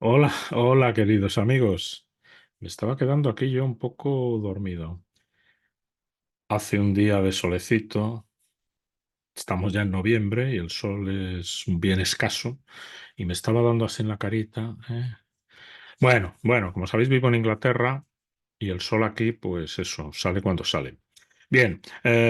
Hola, hola queridos amigos. Me estaba quedando aquí yo un poco dormido. Hace un día de solecito, estamos ya en noviembre y el sol es bien escaso y me estaba dando así en la carita. Bueno, como sabéis vivo en Inglaterra y el sol aquí, pues eso, sale cuando sale. Bien,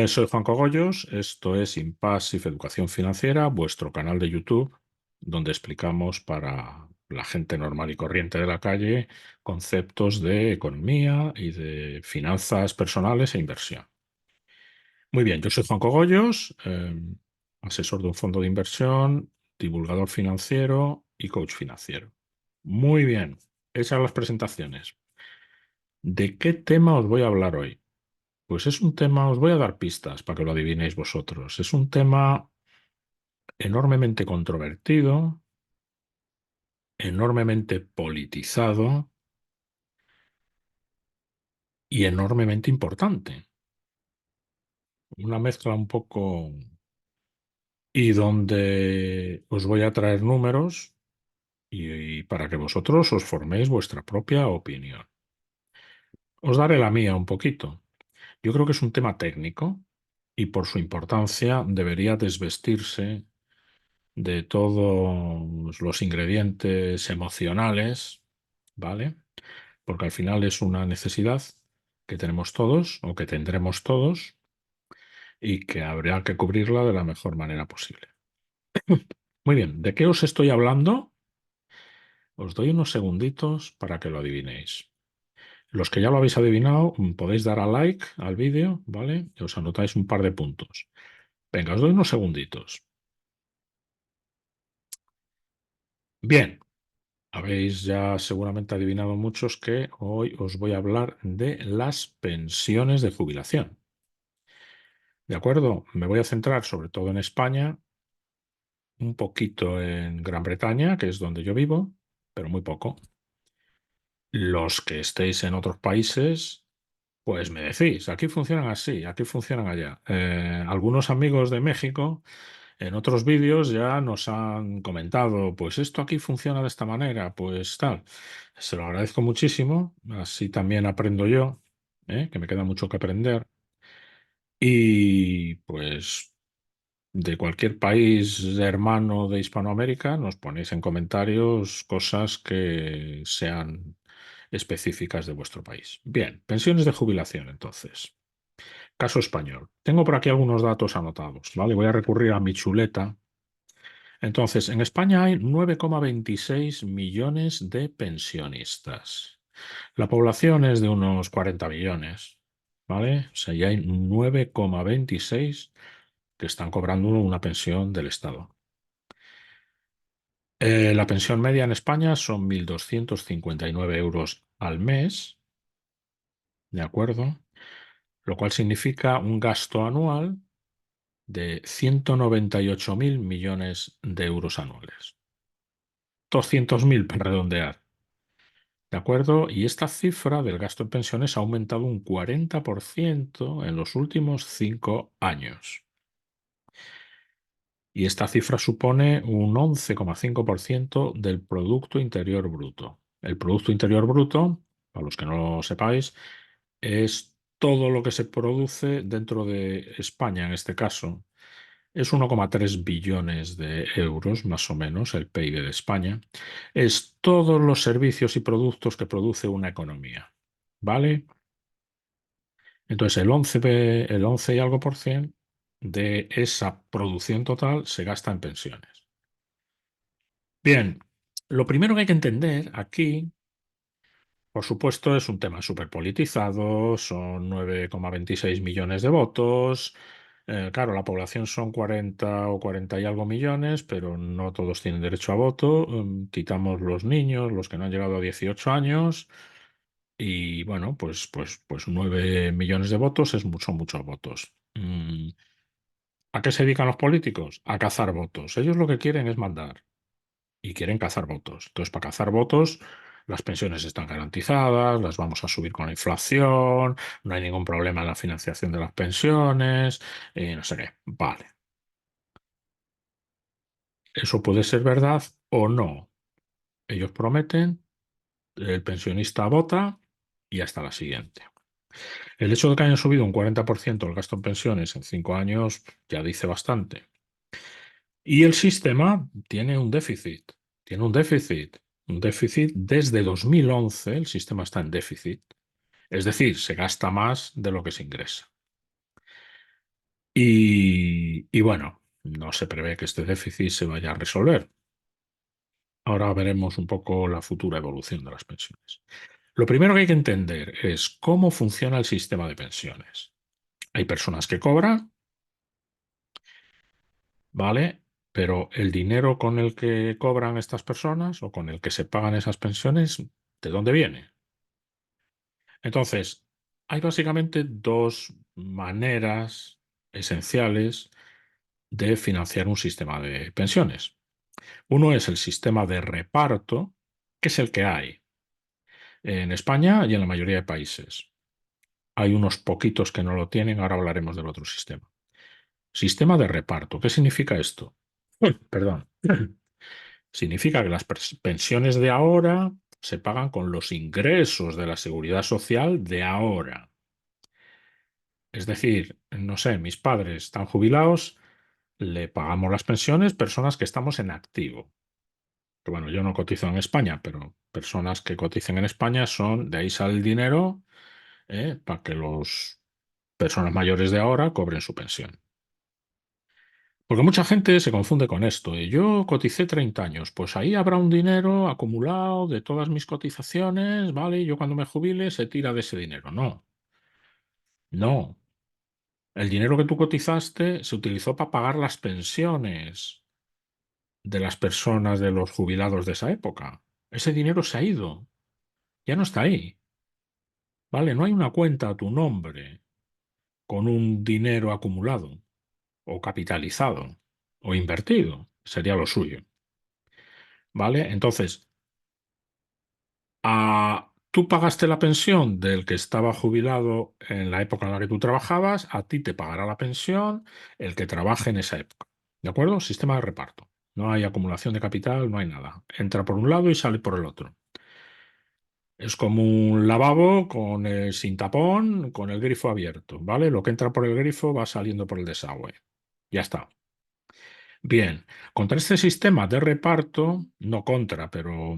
soy Juan Cogollos, esto es Impassive Educación Financiera, vuestro canal de YouTube, donde explicamos para la gente normal y corriente de la calle conceptos de economía y de finanzas personales e inversión. Muy bien, yo soy Juan Cogollos, asesor de un fondo de inversión, divulgador financiero y coach financiero. Muy bien, hechas las presentaciones. ¿De qué tema os voy a hablar hoy? Pues es un tema, os voy a dar pistas para que lo adivinéis vosotros. Es un tema enormemente controvertido, enormemente politizado y enormemente importante. Una mezcla un poco y donde os voy a traer números y para que vosotros os forméis vuestra propia opinión. Os daré la mía un poquito. Yo creo que es un tema técnico y por su importancia debería desvestirse de todos los ingredientes emocionales, ¿vale? Porque al final es una necesidad que tenemos todos o que tendremos todos y que habrá que cubrirla de la mejor manera posible. Muy bien, ¿de qué os estoy hablando? Os doy unos segunditos para que lo adivinéis. Los que ya lo habéis adivinado, podéis dar a like al vídeo, ¿vale? Y os anotáis un par de puntos. Venga, os doy unos segunditos. Bien, habéis ya seguramente adivinado muchos que hoy os voy a hablar de las pensiones de jubilación. ¿De acuerdo? Me voy a centrar sobre todo en España, un poquito en Gran Bretaña, que es donde yo vivo, pero muy poco. Los que estéis en otros países, pues me decís, aquí funcionan así, aquí funcionan allá. Algunos amigos de México en otros vídeos ya nos han comentado, pues esto aquí funciona de esta manera, pues tal. Se lo agradezco muchísimo, así también aprendo yo, que me queda mucho que aprender. Y pues de cualquier país hermano de Hispanoamérica nos ponéis en comentarios cosas que sean específicas de vuestro país. Bien, pensiones de jubilación entonces. Caso español. Tengo por aquí algunos datos anotados, ¿vale? Voy a recurrir a mi chuleta. Entonces, en España hay 9,26 millones de pensionistas. La población es de unos 40 millones, ¿vale? O sea, ya hay 9,26 que están cobrando una pensión del Estado. La pensión media en España son 1.259 euros al mes, ¿de acuerdo? Lo cual significa un gasto anual de 198.000 millones de euros anuales. 200.000 para redondear. ¿De acuerdo? Y esta cifra del gasto en pensiones ha aumentado un 40% en los últimos 5 años. Y esta cifra supone un 11,5% del Producto Interior Bruto. El Producto Interior Bruto, para los que no lo sepáis, es todo lo que se produce dentro de España, en este caso. Es 1,3 billones de euros, más o menos, el PIB de España. Es todos los servicios y productos que produce una economía. ¿Vale? Entonces, el 11 y algo por cien de esa producción total se gasta en pensiones. Bien, lo primero que hay que entender aquí, por supuesto, es un tema súper politizado, son 9,26 millones de votos. Claro, la población son 40 o 40 y algo millones, pero no todos tienen derecho a voto. Quitamos los niños, los que no han llegado a 18 años, y bueno, pues 9 millones de votos son muchos votos. ¿A qué se dedican los políticos? A cazar votos. Ellos lo que quieren es mandar y quieren cazar votos. Entonces, para cazar votos, las pensiones están garantizadas, las vamos a subir con la inflación, no hay ningún problema en la financiación de las pensiones, no sé qué. Vale, eso puede ser verdad o no. Ellos prometen, el pensionista vota y hasta la siguiente. El hecho de que hayan subido un 40% el gasto en pensiones en 5 años ya dice bastante. Y el sistema tiene un déficit. Tiene un déficit. Un déficit desde 2011, el sistema está en déficit. Es decir, se gasta más de lo que se ingresa. Y bueno, no se prevé que este déficit se vaya a resolver. Ahora veremos un poco la futura evolución de las pensiones. Lo primero que hay que entender es cómo funciona el sistema de pensiones. Hay personas que cobran, ¿vale? Pero el dinero con el que cobran estas personas o con el que se pagan esas pensiones, ¿de dónde viene? Entonces, hay básicamente dos maneras esenciales de financiar un sistema de pensiones. Uno es el sistema de reparto, que es el que hay en España y en la mayoría de países. Hay unos poquitos que no lo tienen, ahora hablaremos del otro sistema. Sistema de reparto. ¿Qué significa esto? Perdón. Significa que las pensiones de ahora se pagan con los ingresos de la seguridad social de ahora. Es decir, no sé, mis padres están jubilados, le pagamos las pensiones personas que estamos en activo. Que bueno, yo no cotizo en España, pero personas que coticen en España son, de ahí sale el dinero, para que las personas mayores de ahora cobren su pensión. Porque mucha gente se confunde con esto. Yo coticé 30 años, pues ahí habrá un dinero acumulado de todas mis cotizaciones, ¿vale? Y yo cuando me jubile se tira de ese dinero. No, no. El dinero que tú cotizaste se utilizó para pagar las pensiones de las personas, de los jubilados de esa época. Ese dinero se ha ido, ya no está ahí, ¿vale? No hay una cuenta a tu nombre con un dinero acumulado o capitalizado o invertido. Sería lo suyo, ¿vale? Entonces, tú pagaste la pensión del que estaba jubilado en la época en la que tú trabajabas, a ti te pagará la pensión el que trabaje en esa época. ¿De acuerdo? Sistema de reparto. No hay acumulación de capital, no hay nada. Entra por un lado y sale por el otro. Es como un lavabo sin tapón, con el grifo abierto, ¿vale? Lo que entra por el grifo va saliendo por el desagüe. Ya está. Bien, contra este sistema de reparto, no contra, pero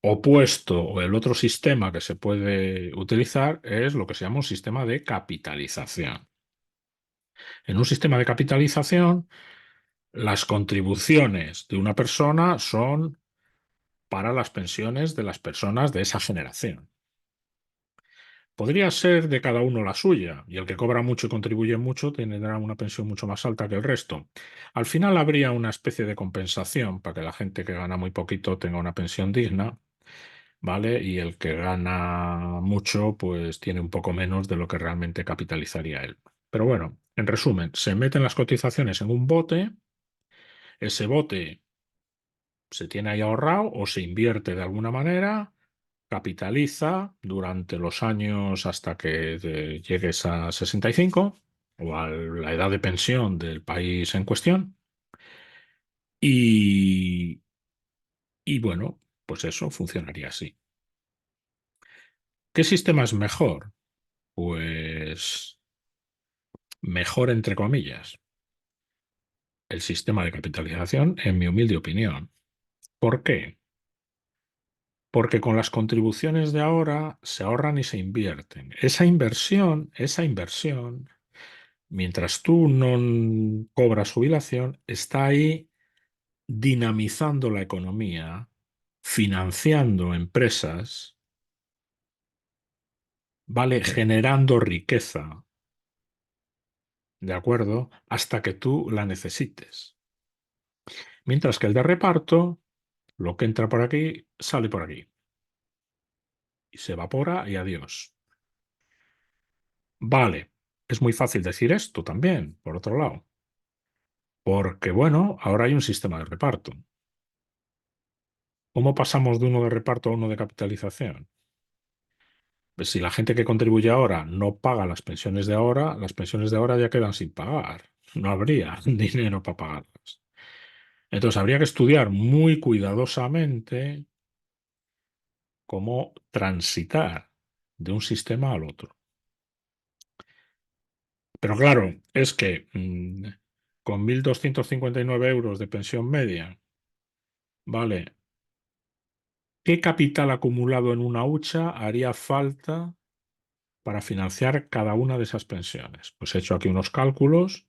opuesto o el otro sistema que se puede utilizar es lo que se llama un sistema de capitalización. En un sistema de capitalización, las contribuciones de una persona son para las pensiones de las personas de esa generación. Podría ser de cada uno la suya, y el que cobra mucho y contribuye mucho tendrá una pensión mucho más alta que el resto. Al final habría una especie de compensación para que la gente que gana muy poquito tenga una pensión digna, ¿vale? Y el que gana mucho, pues tiene un poco menos de lo que realmente capitalizaría él. Pero bueno, en resumen, se meten las cotizaciones en un bote, ese bote se tiene ahí ahorrado o se invierte de alguna manera, capitaliza durante los años hasta que llegues a 65 o a la edad de pensión del país en cuestión. Y, y bueno, pues eso funcionaría así. ¿Qué sistema es mejor? Pues mejor entre comillas. El sistema de capitalización, en mi humilde opinión. ¿Por qué? Porque con las contribuciones de ahora se ahorran y se invierten. Esa inversión, mientras tú no cobras jubilación, está ahí dinamizando la economía, financiando empresas, ¿vale? Generando riqueza, ¿de acuerdo? Hasta que tú la necesites. Mientras que el de reparto, lo que entra por aquí, sale por aquí. Y se evapora y adiós. Vale, es muy fácil decir esto también, por otro lado, porque bueno, ahora hay un sistema de reparto. ¿Cómo pasamos de uno de reparto a uno de capitalización? Pues si la gente que contribuye ahora no paga las pensiones de ahora ya quedan sin pagar. No habría dinero para pagarlas. Entonces habría que estudiar muy cuidadosamente cómo transitar de un sistema al otro. Pero claro, es que con 1.259 euros de pensión media, ¿vale? ¿Qué capital acumulado en una hucha haría falta para financiar cada una de esas pensiones? Pues he hecho aquí unos cálculos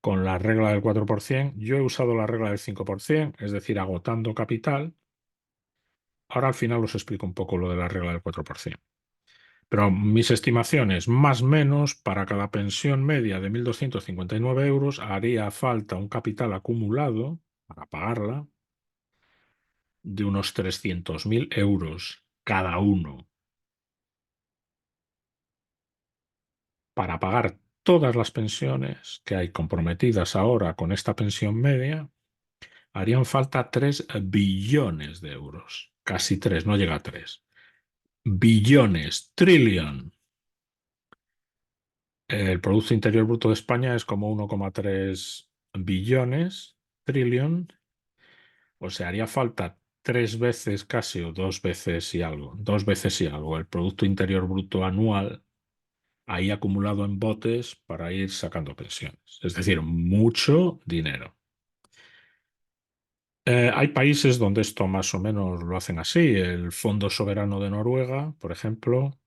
con la regla del 4%. Yo he usado la regla del 5%, es decir, agotando capital. Ahora al final os explico un poco lo de la regla del 4%. Pero mis estimaciones, más o menos, para cada pensión media de 1.259 euros, haría falta un capital acumulado para pagarla de unos 300.000 euros cada uno. Para pagar todas las pensiones que hay comprometidas ahora con esta pensión media, harían falta 3 billones de euros. Casi 3, no llega a 3. Billones, trillion. El Producto Interior Bruto de España es como 1,3 billones, trillion. O sea, haría falta 3 veces casi o 2 veces y algo, 2 veces y algo el Producto Interior Bruto anual ahí acumulado en botes para ir sacando pensiones. Es decir, mucho dinero. Hay países donde esto más o menos lo hacen así. El Fondo Soberano de Noruega, por ejemplo,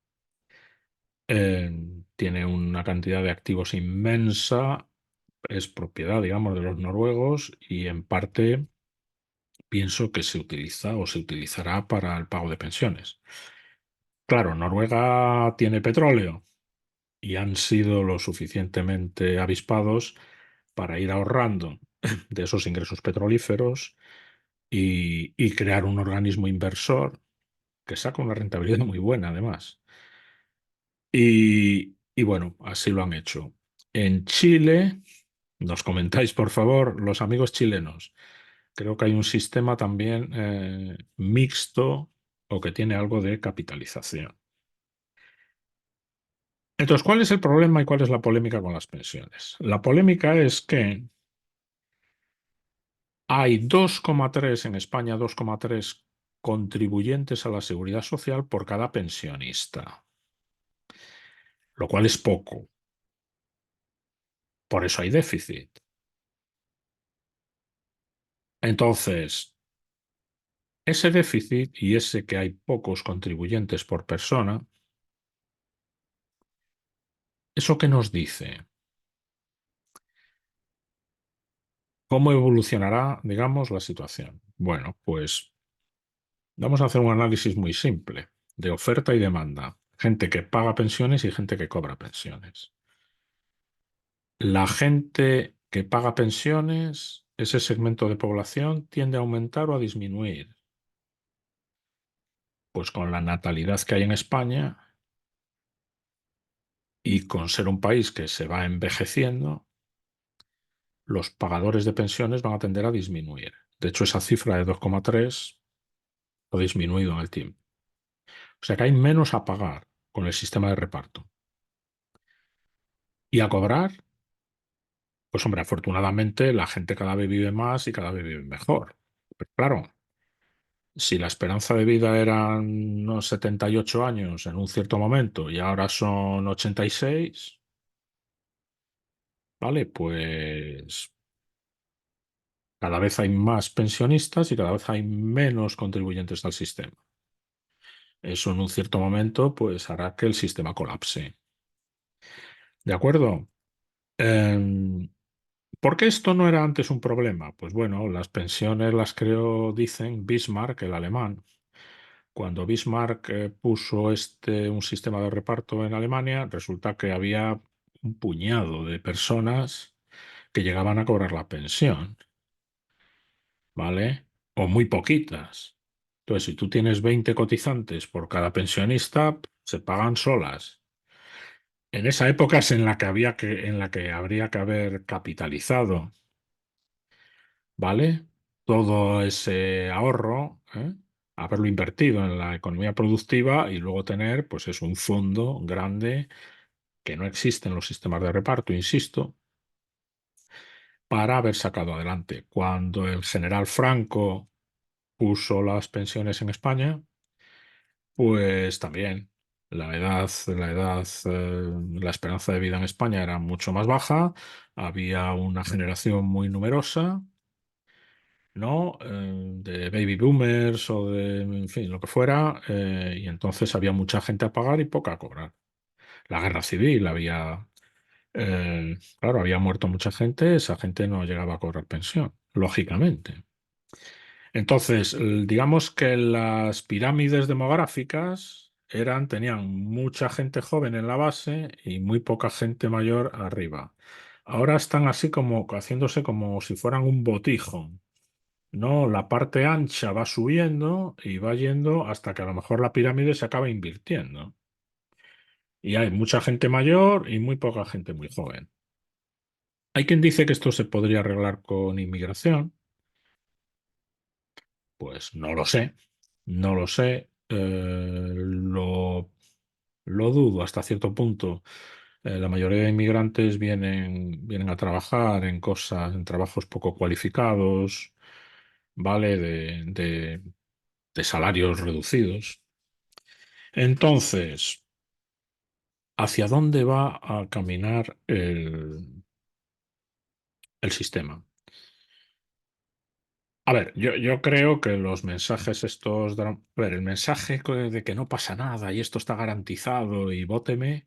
eh, tiene una cantidad de activos inmensa, es propiedad, digamos, de los noruegos y en parte pienso que se utiliza o se utilizará para el pago de pensiones. Claro, Noruega tiene petróleo y han sido lo suficientemente avispados para ir ahorrando de esos ingresos petrolíferos y crear un organismo inversor que saca una rentabilidad muy buena, además. Y bueno, así lo han hecho. En Chile, nos comentáis, por favor, los amigos chilenos. Creo que hay un sistema también mixto o que tiene algo de capitalización. Entonces, ¿cuál es el problema y cuál es la polémica con las pensiones? La polémica es que hay 2,3 en España, 2,3 contribuyentes a la seguridad social por cada pensionista, lo cual es poco. Por eso hay déficit. Entonces, ese déficit y ese que hay pocos contribuyentes por persona, ¿eso qué nos dice? ¿Cómo evolucionará, digamos, la situación? Bueno, pues vamos a hacer un análisis muy simple de oferta y demanda. Gente que paga pensiones y gente que cobra pensiones. La gente que paga pensiones, ese segmento de población tiende a aumentar o a disminuir. Pues con la natalidad que hay en España y con ser un país que se va envejeciendo, los pagadores de pensiones van a tender a disminuir. De hecho, esa cifra de 2,3 ha disminuido en el tiempo. O sea que hay menos a pagar con el sistema de reparto. Y a cobrar, pues hombre, afortunadamente la gente cada vez vive más y cada vez vive mejor. Pero claro, si la esperanza de vida eran unos 78 años en un cierto momento y ahora son 86, ¿vale? Pues cada vez hay más pensionistas y cada vez hay menos contribuyentes al sistema. Eso en un cierto momento pues hará que el sistema colapse. ¿De acuerdo? Em, ¿Por qué esto no era antes un problema? Pues bueno, las pensiones las creó, dicen, Bismarck, el alemán. Cuando Bismarck puso un sistema de reparto en Alemania, resulta que había un puñado de personas que llegaban a cobrar la pensión, ¿vale? O muy poquitas. Entonces, si tú tienes 20 cotizantes por cada pensionista, se pagan solas. En esa época es en la que habría que haber capitalizado, ¿vale? Todo ese ahorro, haberlo invertido en la economía productiva y luego tener, pues es un fondo grande que no existe en los sistemas de reparto, insisto, para haber sacado adelante. Cuando el general Franco puso las pensiones en España, pues también la esperanza de vida en España era mucho más baja, había una generación muy numerosa, ¿no? De baby boomers o de, en fin, lo que fuera, y entonces había mucha gente a pagar y poca a cobrar. La guerra civil claro, había muerto mucha gente, esa gente no llegaba a cobrar pensión, lógicamente. Entonces, digamos que las pirámides demográficas tenían mucha gente joven en la base y muy poca gente mayor arriba. Ahora están así como haciéndose como si fueran un botijo. No, la parte ancha va subiendo y va yendo hasta que a lo mejor la pirámide se acaba invirtiendo. Y hay mucha gente mayor y muy poca gente muy joven. Hay quien dice que esto se podría arreglar con inmigración. Pues no lo sé, no lo sé. Lo dudo hasta cierto punto. La mayoría de inmigrantes vienen a trabajar en cosas, en trabajos poco cualificados, ¿vale? De salarios reducidos. Entonces, ¿hacia dónde va a caminar el sistema? A ver, yo creo que los mensajes estos, a ver, el mensaje de que no pasa nada y esto está garantizado y vóteme,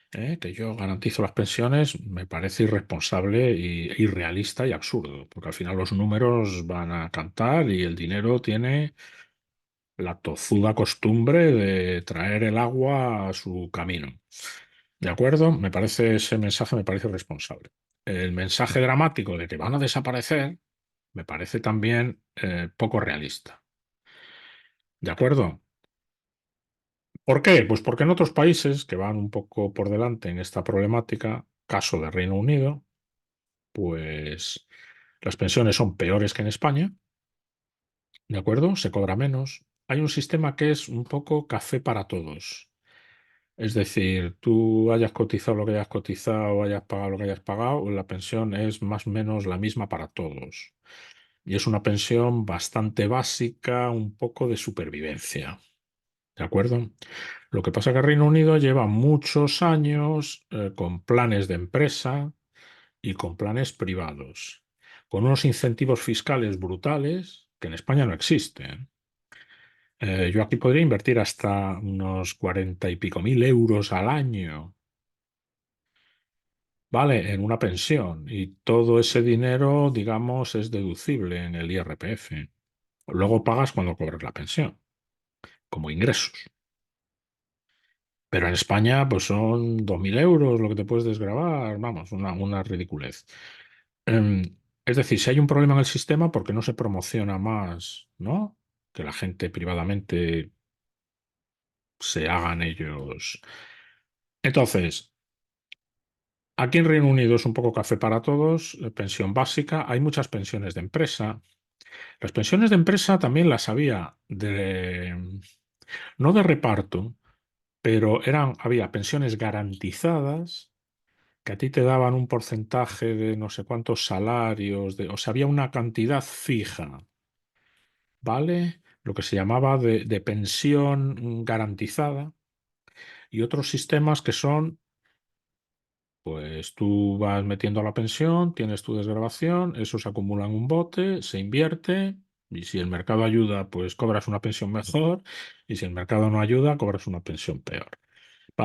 que yo garantizo las pensiones, me parece irresponsable y irrealista y absurdo, porque al final los números van a cantar y el dinero tiene la tozuda costumbre de traer el agua a su camino. ¿De acuerdo? Ese mensaje me parece irresponsable. El mensaje dramático de que van a desaparecer me parece también poco realista. ¿De acuerdo? ¿Por qué? Pues porque en otros países que van un poco por delante en esta problemática, caso de Reino Unido, pues las pensiones son peores que en España, ¿de acuerdo? Se cobra menos. Hay un sistema que es un poco café para todos. Es decir, tú hayas cotizado lo que hayas cotizado o hayas pagado lo que hayas pagado, la pensión es más o menos la misma para todos. Y es una pensión bastante básica, un poco de supervivencia. ¿De acuerdo? Lo que pasa es que Reino Unido lleva muchos años con planes de empresa y con planes privados, con unos incentivos fiscales brutales que en España no existen. Yo aquí podría invertir hasta unos 40 y pico mil euros al año, ¿vale? En una pensión y todo ese dinero, digamos, es deducible en el IRPF. Luego pagas cuando cobres la pensión, como ingresos. Pero en España, pues son 2.000 euros lo que te puedes desgravar, vamos, una ridiculez. Em, es decir, si hay un problema en el sistema, ¿por qué no se promociona más, ¿no? Que la gente privadamente se hagan ellos. Entonces, aquí en Reino Unido es un poco café para todos, pensión básica, hay muchas pensiones de empresa. Las pensiones de empresa también las había no de reparto, pero había pensiones garantizadas que a ti te daban un porcentaje de no sé cuántos salarios, o sea, había una cantidad fija, ¿vale? Lo que se llamaba de pensión garantizada y otros sistemas que son, pues tú vas metiendo la pensión, tienes tu desgravación, eso se acumula en un bote, se invierte y si el mercado ayuda, pues cobras una pensión mejor y si el mercado no ayuda, cobras una pensión peor.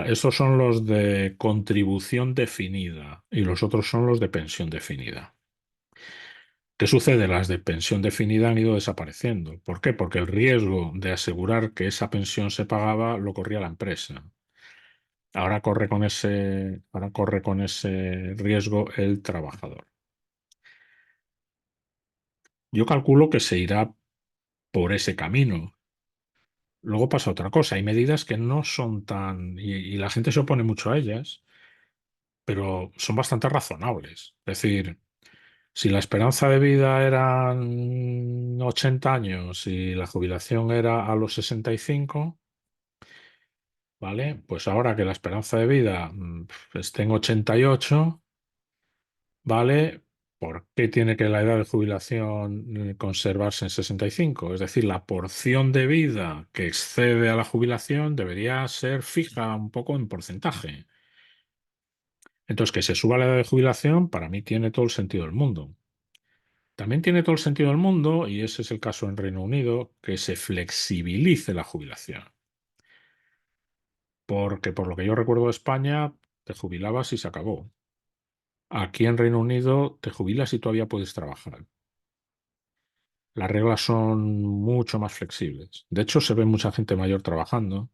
Esos son los de contribución definida y los otros son los de pensión definida. ¿Qué sucede? Las de pensión definida han ido desapareciendo. ¿Por qué? Porque el riesgo de asegurar que esa pensión se pagaba lo corría la empresa. Ahora corre con ese riesgo el trabajador. Yo calculo que se irá por ese camino. Luego pasa otra cosa. Hay medidas que no son y la gente se opone mucho a ellas, pero son bastante razonables. Es decir, si la esperanza de vida eran 80 años y la jubilación era a los 65, ¿vale? Pues ahora que la esperanza de vida esté en 88, ¿vale? ¿Por qué tiene que la edad de jubilación conservarse en 65? Es decir, la porción de vida que excede a la jubilación debería ser fija un poco en porcentaje. Entonces, que se suba la edad de jubilación, para mí tiene todo el sentido del mundo. También tiene todo el sentido del mundo, y ese es el caso en Reino Unido, que se flexibilice la jubilación. Porque por lo que yo recuerdo de España, te jubilabas y se acabó. Aquí en Reino Unido te jubilas y todavía puedes trabajar. Las reglas son mucho más flexibles. De hecho, se ve mucha gente mayor trabajando,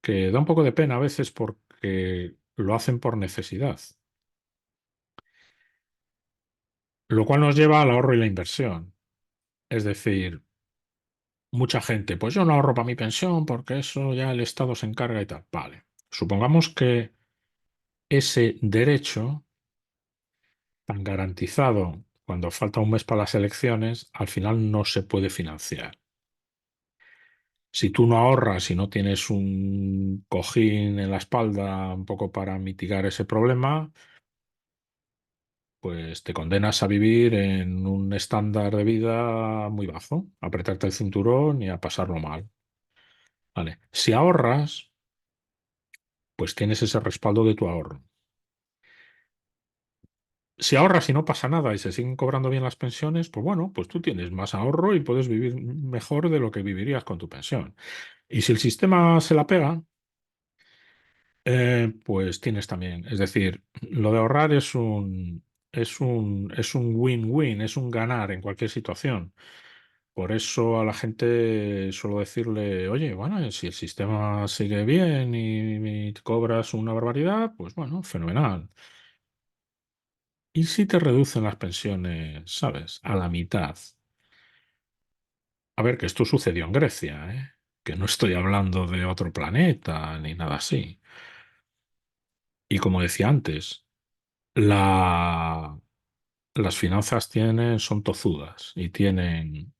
que da un poco de pena a veces porque lo hacen por necesidad. Lo cual nos lleva al ahorro y la inversión. Es decir, mucha gente, pues yo no ahorro para mi pensión porque eso ya el Estado se encarga y tal. Vale. Supongamos que ese derecho tan garantizado cuando falta un mes para las elecciones, al final no se puede financiar. Si tú no ahorras y no tienes un cojín en la espalda un poco para mitigar ese problema, pues te condenas a vivir en un estándar de vida muy bajo, a apretarte el cinturón y a pasarlo mal. Vale. Si ahorras, pues tienes ese respaldo de tu ahorro. Si ahorras y no pasa nada y se siguen cobrando bien las pensiones, pues bueno, pues tú tienes más ahorro y puedes vivir mejor de lo que vivirías con tu pensión. Y si el sistema se la pega, pues tienes también. Es decir, lo de ahorrar es un win-win, es un ganar en cualquier situación. Por eso a la gente suelo decirle, oye, bueno, si el sistema sigue bien y te cobras una barbaridad, pues bueno, fenomenal. ¿Y si te reducen las pensiones, sabes, a la mitad? A ver, que esto sucedió en Grecia, ¿eh? Que no estoy hablando de otro planeta ni nada así. Y como decía antes, la, las finanzas son tozudas y tienen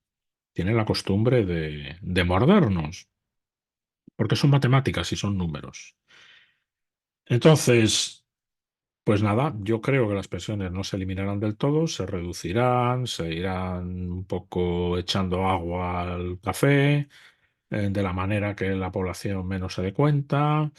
la costumbre de mordernos, porque son matemáticas y son números. Entonces, pues nada, yo creo que las pensiones no se eliminarán del todo, se reducirán, se irán un poco echando agua al café, de la manera que la población menos se dé cuenta,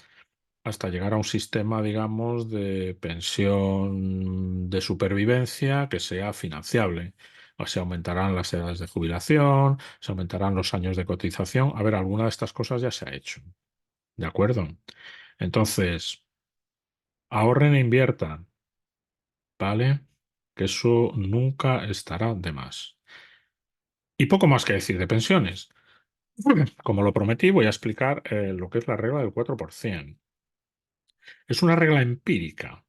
hasta llegar a un sistema, digamos, de pensión de supervivencia que sea financiable. O se aumentarán las edades de jubilación, se aumentarán los años de cotización. A ver, alguna de estas cosas ya se ha hecho. ¿De acuerdo? Entonces, ahorren e inviertan, ¿vale? Que eso nunca estará de más. Y poco más que decir de pensiones. Como lo prometí, voy a explicar lo que es la regla del 4%. Es una regla empírica.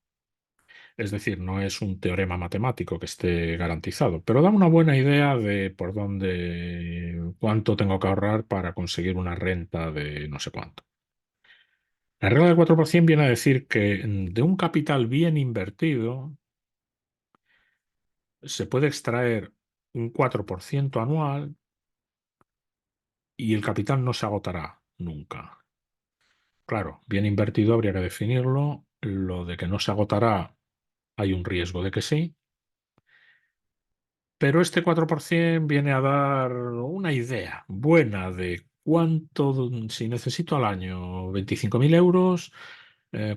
Es decir, no es un teorema matemático que esté garantizado, pero da una buena idea de por dónde, cuánto tengo que ahorrar para conseguir una renta de no sé cuánto. La regla del 4% viene a decir que de un capital bien invertido se puede extraer un 4% anual y el capital no se agotará nunca. Claro, bien invertido habría que definirlo. Lo de que no se agotará, hay un riesgo de que sí. Pero este 4% viene a dar una idea buena de cuánto, si necesito al año 25.000 euros,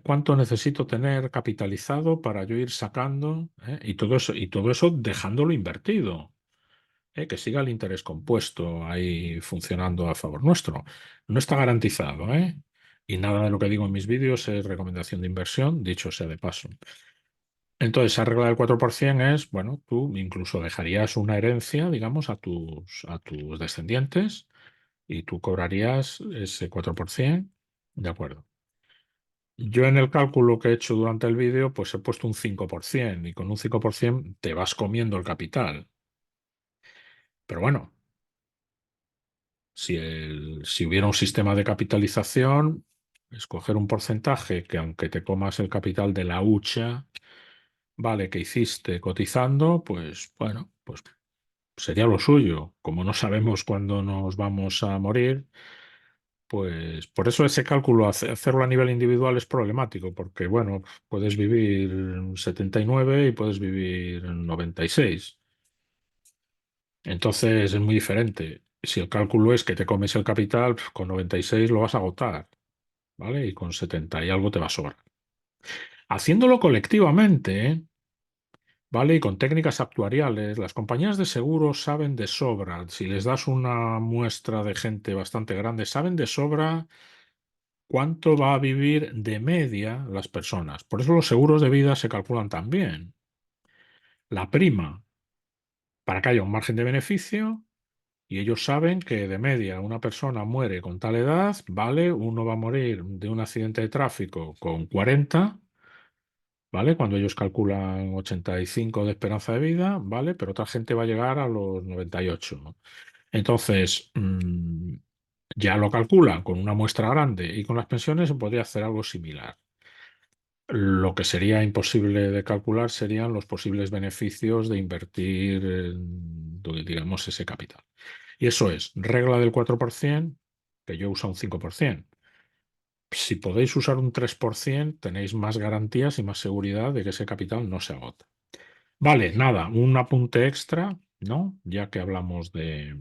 cuánto necesito tener capitalizado para yo ir sacando, y todo eso dejándolo invertido, que siga el interés compuesto ahí funcionando a favor nuestro. No está garantizado, ¿eh? Y nada de lo que digo en mis vídeos es recomendación de inversión, dicho sea de paso. Entonces, esa regla del 4% es, bueno, tú incluso dejarías una herencia, digamos, a tus descendientes y tú cobrarías ese 4%. De acuerdo. Yo en el cálculo que he hecho durante el vídeo, pues he puesto un 5% y con un 5% te vas comiendo el capital. Pero bueno, si hubiera un sistema de capitalización, escoger un porcentaje que aunque te comas el capital de la hucha, vale, que hiciste cotizando, pues bueno, pues sería lo suyo. Como no sabemos cuándo nos vamos a morir, pues por eso ese cálculo, hacerlo a nivel individual es problemático, porque bueno, puedes vivir 79 y puedes vivir 96. Entonces es muy diferente. Si el cálculo es que te comes el capital, con 96 lo vas a agotar, ¿vale? Y con 70 y algo te va a sobrar. Haciéndolo colectivamente, ¿vale? Y con técnicas actuariales, las compañías de seguros saben de sobra, si les das una muestra de gente bastante grande, saben de sobra cuánto va a vivir de media las personas. Por eso los seguros de vida se calculan también. La prima, para que haya un margen de beneficio, y ellos saben que de media una persona muere con tal edad, ¿vale? Uno va a morir de un accidente de tráfico con 40, ¿vale? Cuando ellos calculan 85 de esperanza de vida, ¿vale? Pero otra gente va a llegar a los 98, ¿no? Entonces, ya lo calculan con una muestra grande y con las pensiones se podría hacer algo similar. Lo que sería imposible de calcular serían los posibles beneficios de invertir, digamos, ese capital. Y eso es, regla del 4%, que yo uso un 5%. Si podéis usar un 3%, tenéis más garantías y más seguridad de que ese capital no se agota. Vale, nada, un apunte extra, ¿no? Ya que hablamos de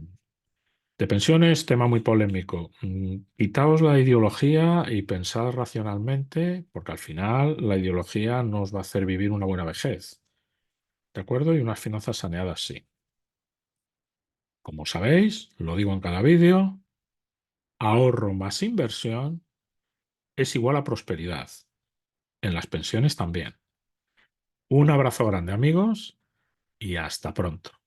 pensiones, tema muy polémico. Quitaos la ideología y pensad racionalmente, porque al final la ideología nos va a hacer vivir una buena vejez, ¿de acuerdo? Y unas finanzas saneadas, sí. Como sabéis, lo digo en cada vídeo, ahorro más inversión es igual a prosperidad. En las pensiones también. Un abrazo grande, amigos, y hasta pronto.